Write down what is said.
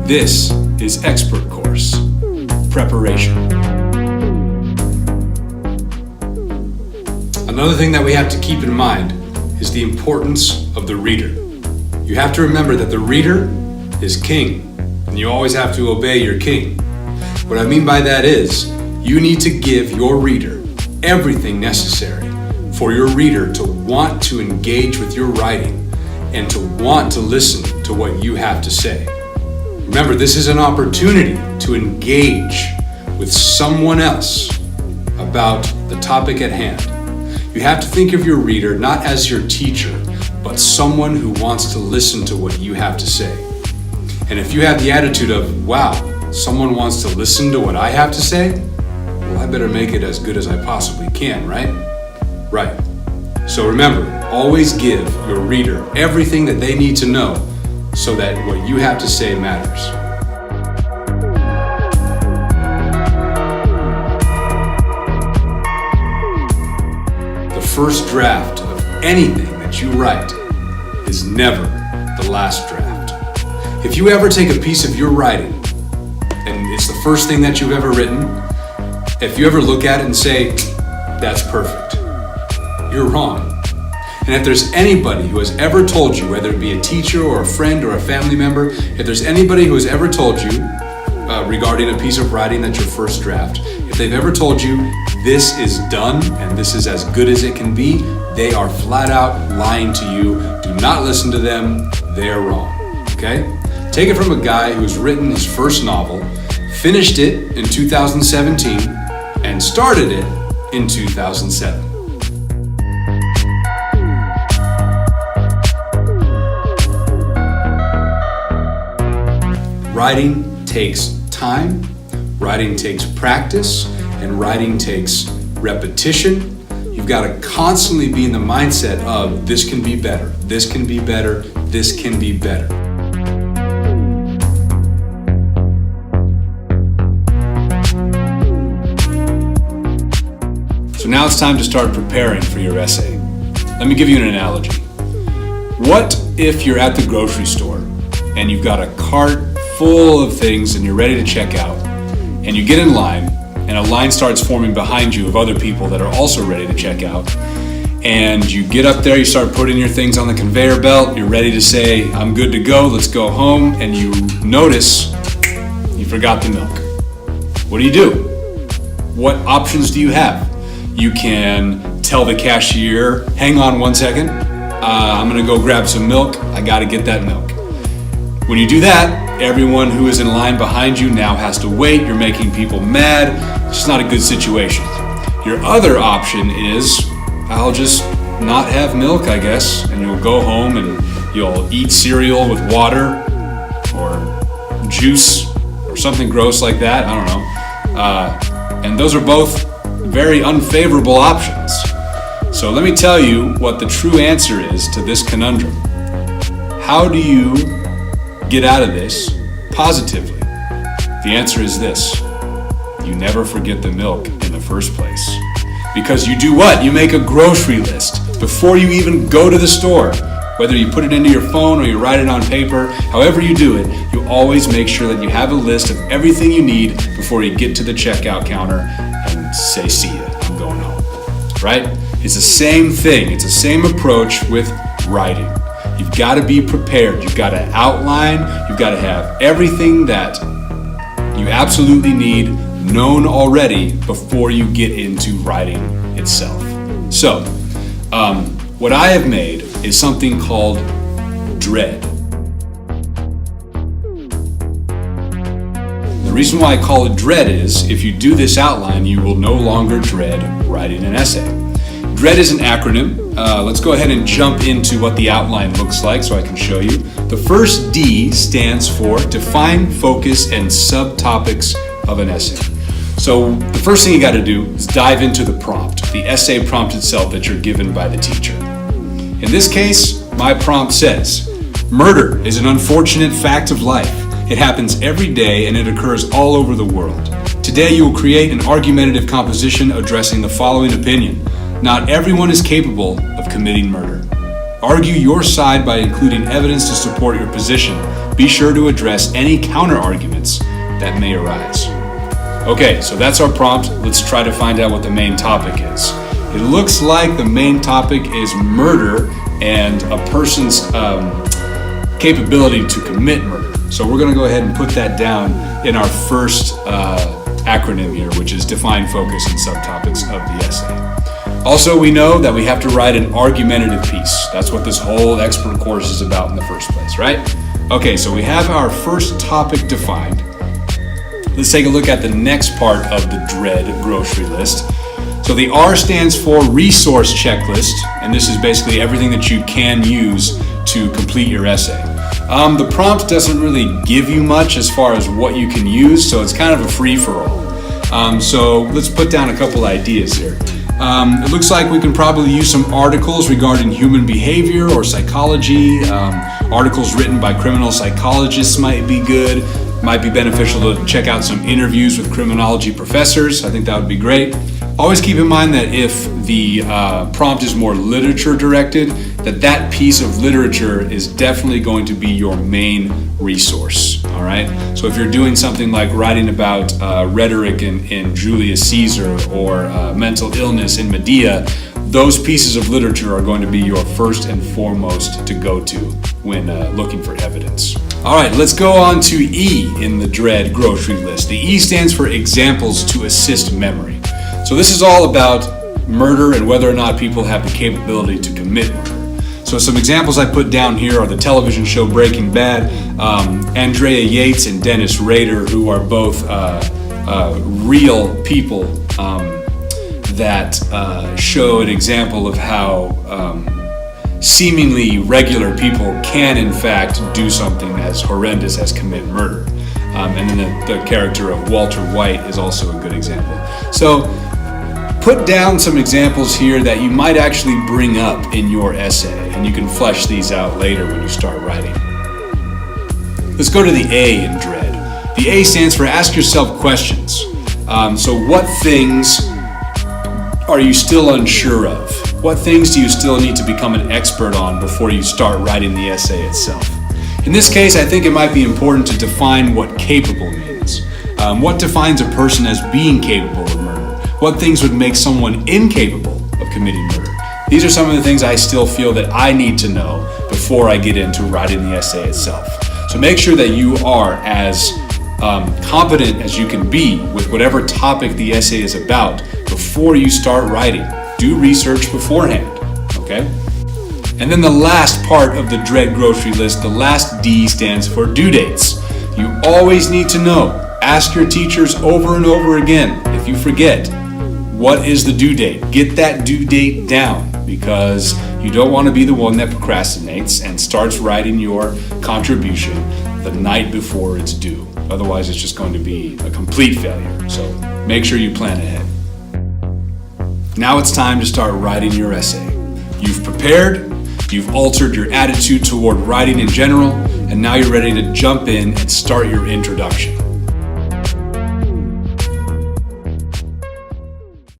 This is Expertcourse Preparation. Another thing that we have to keep in mind is the importance of the reader. You have to remember that the reader is king, and you always have to obey your king. What I mean by that is, you need to give your reader everything necessary for your reader to want to engage with your writing and to want to listen to what you have to say. Remember, this is an opportunity to engage with someone else about the topic at hand. You have to think of your reader not as your teacher, but someone who wants to listen to what you have to say. And if you have the attitude of, wow, someone wants to listen to what I have to say, well, I better make it as good as I possibly can, right? Right. So remember, always give your reader everything that they need to know so that what you have to say matters. The first draft of anything that you write is never the last draft. If you ever take a piece of your writing and it's the first thing that you've ever written, if you ever look at it and say, that's perfect, you're wrong. And if there's anybody who has ever told you, whether it be a teacher or a friend or a family member, if there's anybody who has ever told you regarding a piece of writing that's your first draft, if they've ever told you this is done and this is as good as it can be, they are flat out lying to you. Do not listen to them. They are wrong. Okay? Take it from a guy who has written his first novel, finished it in 2017, and started it in 2007. Writing takes time, writing takes practice, and writing takes repetition. You've got to constantly be in the mindset of this can be better, this can be better, this can be better. So now it's time to start preparing for your essay. Let me give you an analogy. What if you're at the grocery store and you've got a cart full of things and you're ready to check out, and you get in line and a line starts forming behind you of other people that are also ready to check out, and you get up there, you start putting your things on the conveyor belt, you're ready to say, I'm good to go, let's go home, and you notice you forgot the milk. What do? What options do you have? You can tell the cashier, hang on one second, I'm gonna go grab some milk, I gotta get that milk. When you do that, everyone who is in line behind you now has to wait. You're making people mad. It's just not a good situation. Your other option is, I'll just not have milk, I guess, and you'll go home and you'll eat cereal with water or juice or something gross like that. I don't know. And those are both very unfavorable options. So let me tell you what the true answer is to this conundrum. How do you get out of this positively? The answer is this: you never forget the milk in the first place. Because you do what? You make a grocery list before you even go to the store. Whether you put it into your phone or you write it on paper, however you do it, you always make sure that you have a list of everything you need before you get to the checkout counter and say, see ya, I'm going home. Right? It's the same thing. It's the same approach with writing. You've got to be prepared. You've got to outline. You've got to have everything that you absolutely need known already before you get into writing itself. So, what I have made is something called D.R.E.A.D. The reason why I call it D.R.E.A.D is if you do this outline, you will no longer dread writing an essay. D.R.E.A.D is an acronym. Let's go ahead and jump into what the outline looks like so I can show you. The first D stands for define, focus, and subtopics of an essay. So the first thing you got to do is dive into the prompt, the essay prompt itself that you're given by the teacher. In this case, my prompt says, murder is an unfortunate fact of life. It happens every day and it occurs all over the world. Today you will create an argumentative composition addressing the following opinion. Not everyone is capable of committing murder. Argue your side by including evidence to support your position. be sure to address any counter-arguments that may arise. Okay, so that's our prompt. Let's try to find out what the main topic is. It looks like the main topic is murder and a person's capability to commit murder. So we're going to go ahead and put that down in our first acronym here, which is define, focus, and subtopics of the essay. Also, we know that we have to write an argumentative piece. That's what this whole expert course is about in the first place, right? Okay, so we have our first topic defined. Let's take a look at the next part of the D.R.E.A.D grocery list. So the R stands for resource checklist, and this is basically everything that you can use to complete your essay. The prompt doesn't really give you much as far as what you can use, so it's kind of a free-for-all. So let's put down a couple ideas here. It looks like we can probably use some articles regarding human behavior or psychology. Articles written by criminal psychologists might be good. Might be beneficial to check out some interviews with criminology professors. I think that would be great. Always keep in mind that if the prompt is more literature directed, that piece of literature is definitely going to be your main resource. All right. So if you're doing something like writing about rhetoric in Julius Caesar or mental illness in Medea, those pieces of literature are going to be your first and foremost to go to when looking for evidence. All right, let's go on to E in the D.R.E.A.D grocery list. The E stands for examples to assist memory. So this is all about murder and whether or not people have the capability to commit murder. So some examples I put down here are the television show Breaking Bad, Andrea Yates and Dennis Rader, who are both real people that show an example of how seemingly regular people can in fact do something as horrendous as commit murder. And then the character of Walter White is also a good example. So put down some examples here that you might actually bring up in your essay, and you can flesh these out later when you start writing. Let's go to the A in D.R.E.A.D. The A stands for ask yourself questions. So what things are you still unsure of? What things do you still need to become an expert on before you start writing the essay itself? In this case, I think it might be important to define what capable means. What defines a person as being capable of murder? What things would make someone incapable of committing murder? These are some of the things I still feel that I need to know before I get into writing the essay itself. So make sure that you are as competent as you can be with whatever topic the essay is about before you start writing. Do research beforehand, okay? And then the last part of the D.R.E.A.D grocery list, the last D stands for due dates. You always need to know. Ask your teachers over and over again if you forget, what is the due date? Get that due date down, because you don't want to be the one that procrastinates and starts writing your contribution the night before it's due. Otherwise, it's just going to be a complete failure. So make sure you plan ahead. Now it's time to start writing your essay. You've prepared, you've altered your attitude toward writing in general, and now you're ready to jump in and start your introduction.